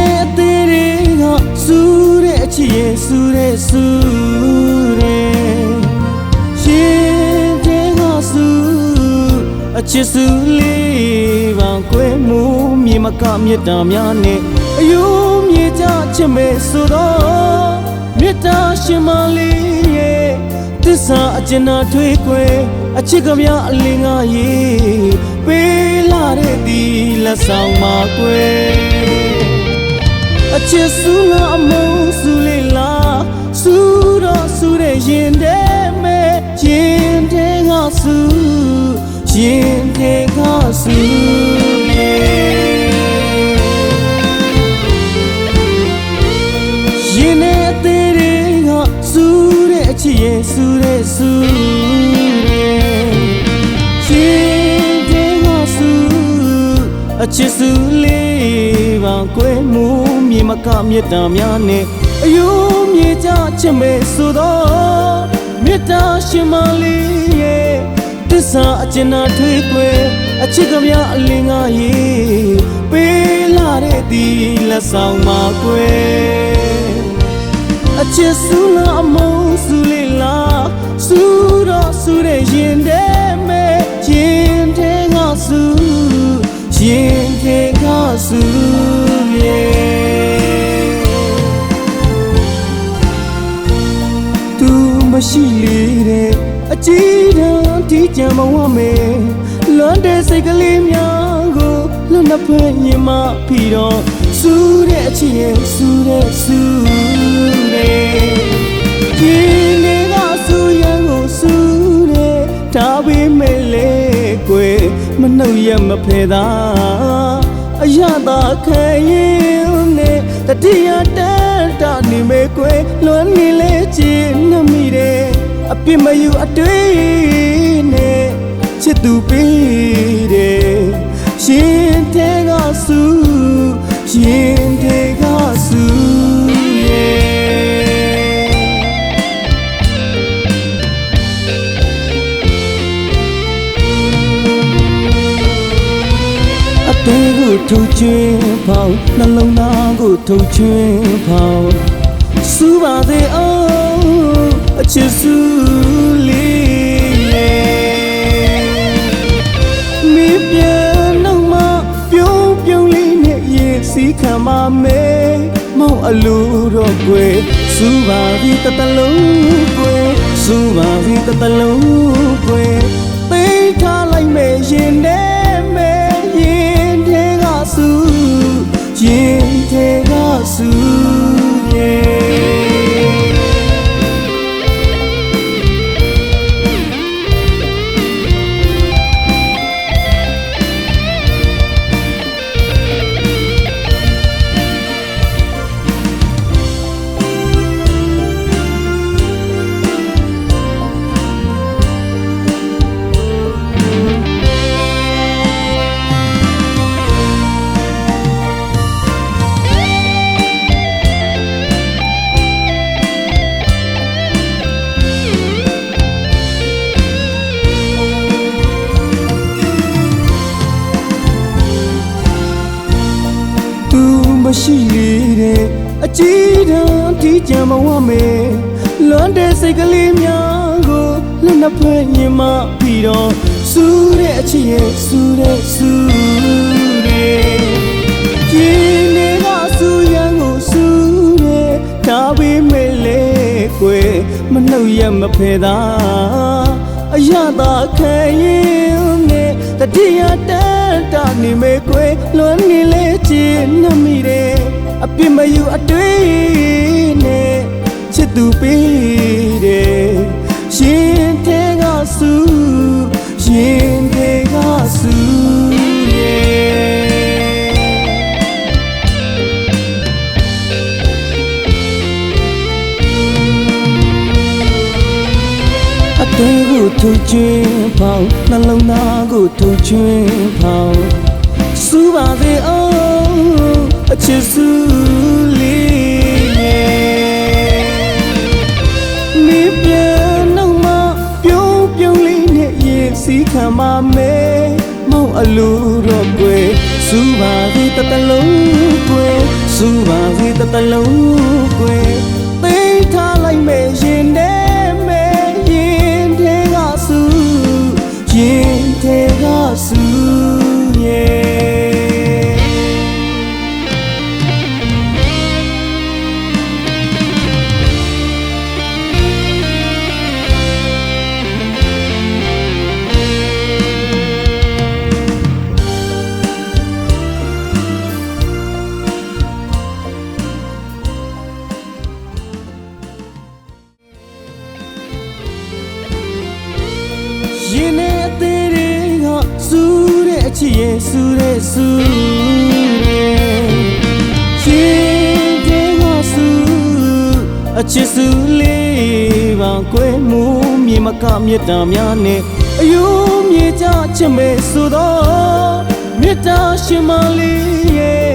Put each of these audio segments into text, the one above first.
နဲ့အသေးတွေကစူးတဲ့အချစ်ရဲ့စူးတဲ့စူးတဲ့ရှင်တဲ့ကစူးအချစ်စူးလေးပါကွယ်မှုမြေမကမြတ်တာများနဲ့အယုံမြေကြချစ်မဲ့ဆိုတော့မြတ်တာရှင်မလေးရဲ့သစ္စာအကျဉ်းနာထွေးကွယ်အချစ်ကမြအလင်းငါရေးပေးလာတဲ့ဒီလက်ဆောင်မှာကွယ်အချစ်စူးလာအမုန်းစူးလေးလားစူးတော့စူးတဲ့ရင်ထဲမဲ့ရင်ထဲကစူးရင်ထဲကစူးရင်နဲ့အသေးတွေကစူးတဲ့အချစ်ရဲ့စူးတဲ့စူးရင်ထဲကစူးအချစ်စူးလေးပါကွယ်မှုမြေမကမြတ်တာများနဲ့အယုံမြေကြချစ်မဲ့ဆိုတော့မြတ်တာရှင်မလေးရဲ့သစ္စာအကျဉ်းနာထွေးကွယ်အချစ်ကမြအလင်းငါရေးပေးလာတဲ့ဒီလက်ဆောင်မှာကွယ်အချစ်စူးလာအမုန်းစူးလေးလားစူးတော့စူးတဲ့ရင်ထဲမဲ့ရင်ထဲကစူးရင်ထဲကစူးရဲ့သူမရှိလေတဲ့အကြည့်တန်းဒီကြံမဝမယ်လွမ်းတဲ့စိတ်ကလေးများကိုလွတ်နှစ်ဖက်ရင်မဖီတော့စူးတဲ့အချစ်ရဲ့စူးတဲ့စူးဒီနေ့ကစူးရန်ကိုစူးတဲ့ဒါပေမဲ့လေကွယ်မနှုတ်ရမဖဲသာအရသာခံရင်နဲ့တတိယတန်းတာနေမဲ့ကွယ်လွမ်းနေလေချင်နှမိတယ်အပြစ်မယူအတွေ့နဲ့ချစ်သူပေးတယ်ရှင်တဲ့ကစူးရှင်တဲ့ကစူးရဲ့အသေးကိုထုတ်ချွင်းပေါင်းနှလုံးသားကိုထုတ်ချွင်းပေါင်းစူးပါသေးအောင်အချစ်စူးလေးမိပြန်တော့မှပြုံးပြုံးလေးနဲ့ရင်စီးခံပါမယ်မောင်အလိုတော့ကွယ်စူးပါသည်တတလုံးကွယ်စူးပါသည်တတလုံးကွယ်သိထားလိုက်မယ်ရင်ထဲမဲ့ရင်ထဲကစူးရင်ထဲကစူးရဲ့မရှိလေတဲ့အကြည့်တန်းဒီကြံမဝမယ်လွမ်းတဲ့စိတ်ကလေးများကိုလက်နှစ်ဖက်ရင်မပြီးတော့စူးတဲ့အချစ်ရဲ့စူးတဲ့စူးတဲ့ရင်ထဲကစူးရန်ကိုစူးတဲ့ဒါပေမဲ့လေကွယ်မနှုတ်ရမဖဲသာအရသာခံရင်နဲ့တတိယတန်းတာနေမဲ့ကွယ်လွမ်းနေလေချင်နှမိတယ်အပြစ်မယူအတွေ့နဲ့ချစ်သူပေးတယ်ရှင်တဲ့ကစူးရှင်တဲ့ကစူးရဲ့အသေးကိုထုတ်ချွင်းပေါင်းနှလုံးသားကိုထုတ်ချွင်းပေါင်းစူးပါသေးအောင်အချစ်စူးလေးမိပြန်တော့မှပြုံးပြုံးလေးနဲ့ရင်စီးခံပါမယ်မောင်အလိုတော့ကွယ်စူးပါသေးတတလုံးကွယ်စူး တလုံးကွယ်သိထားလိုက်မယ်ရင်ထဲမဲ့ရင်ထဲကဆူရင်ထဲကဆူရင်ထဲအသေးတွေကဆူတဲ့အချစ်ရဲ့ဆူတဲ့ဆူတဲ့ရင်ထဲကဆူအချစ်ဆူလေးပါကွယ်မူမြေမကမြတ်တာများနဲ့အယုံမြေကြချစ်မဲ့ဆိုတော့မေတ္တာရှင်မလေးရဲ့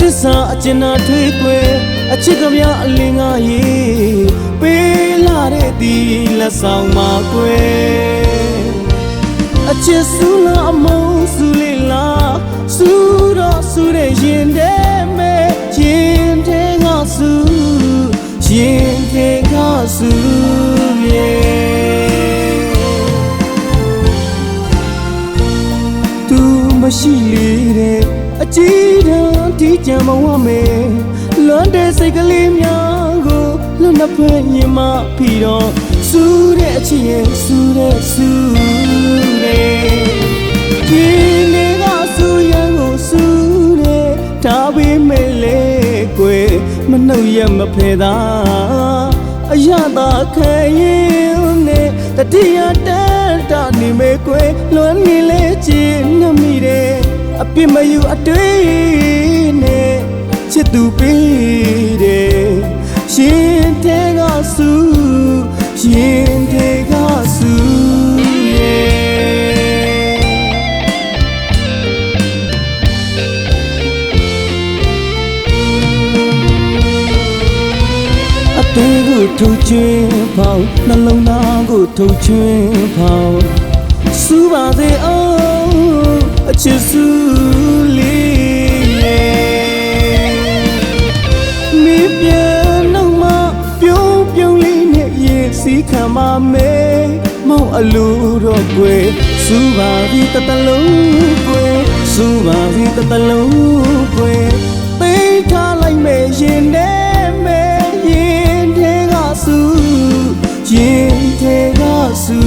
တစ္ဆာအကျဉ်းနာထွေးကွယ်အချစ်ကဗျာအလင်းကားရေးပေးလာတဲ့ဒီလက်ဆောင်မှာကွယ်အချစ်ဆူလာအမုန်းဆူလေးလာဆူတော့ဆူတဲ့ရင်ထဲမဲ့ရင်ထဲကဆူရင်ထဲကဆူသူမရှိလေတဲ့အကြည်တန်းဒီကြံမဝမယ်လွန်တဲ့စိတ်ကလေးများကိုလွတ်နှစ်ဖက်ရင်မပြီးတော့ဆူတဲ့အချစ်ရဲ့ဆူတဲ့ဆူဒီနေကဆူရန်ကိုဆူတဲ့ဒါပေမဲ့လေကွယ်မနှုတ်ရမဖဲသာအရသာခံရင်နဲ့တတိယတန်တာနေမဲ့ကွယ်လွန်နေလေချင်နှမိတယ်အပြစ်မယူအတွေ့နဲ့ချစ်သူပေးတယ်ရှင်ထဲကဆူရင်ထဲကဆူထုတ်ချွင်းဖောက်နှလုံးသားကိုထုတ်ချွင်းဖောက်စူပါစေအောင်အချစ်စူလေးမိပြန်တော့မှပြုံးပြုံးလေးနဲ့ရင်စီးခံပါမယ်မောင်အလူတော့ကွယ်စူပါစီတလုံးကွယ်စူပါစီတလုံးကွယ်သိထားလိုက်မယ်ရင်ထဲရင်ထဲကဆူ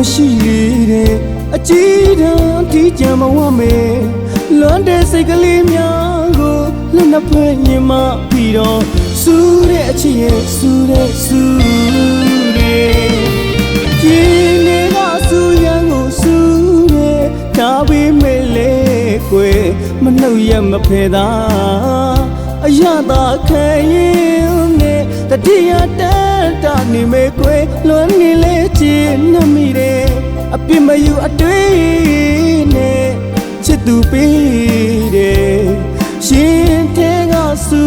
မရှိလေတဲ့အကြည်တန်းဒီကြံမဝမယ်လွန်တဲ့စိတ်ကလေးများကိုလက်နှစ်ဖက်ရင်မပြီးတော့ဆူတဲ့အချစ်ရဲ့ဆူတဲ့ဆူတဲ့ရင်ထဲကဆူရန်ကိုဆူတဲ့ဒါပေမဲ့လေကွယ်မနှုတ်ရမဖဲသာအရသာခံရင်နဲ့တတိယတန်တာနေမဲ့ကွယ်လွန်နေလေချင်နှမိတယ်အပြစ်မယူအတွေ့နဲ့ချစ်သူပေးတယ်ရှင်ထဲကဆူ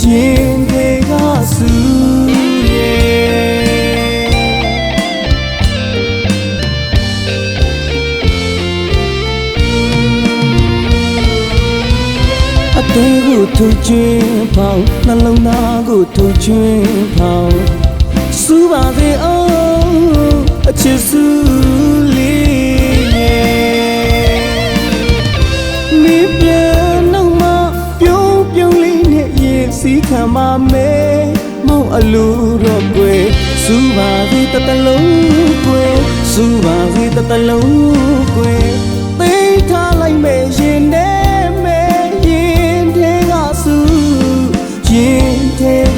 ရင်ထဲကဆူအသေးကိုထုတ်ချွင်းဖောက်နှလုံးသားကိုထုတ်ချွင်းဖောက်စူပါစေအောင်အချစ်စူလေးမိပြန်တော့မှပြုံးပြုံးလေးနဲ့ရင်စီးခံပါမယ်မောင်အလူတော့ကွယ်စူပါစေတလုံးကွယ်စူပါစေတလုံးကွယ်သိထားလိုက်မယ်ရင်ထဲမဲ့ရင်ထဲကဆူရင်ထဲ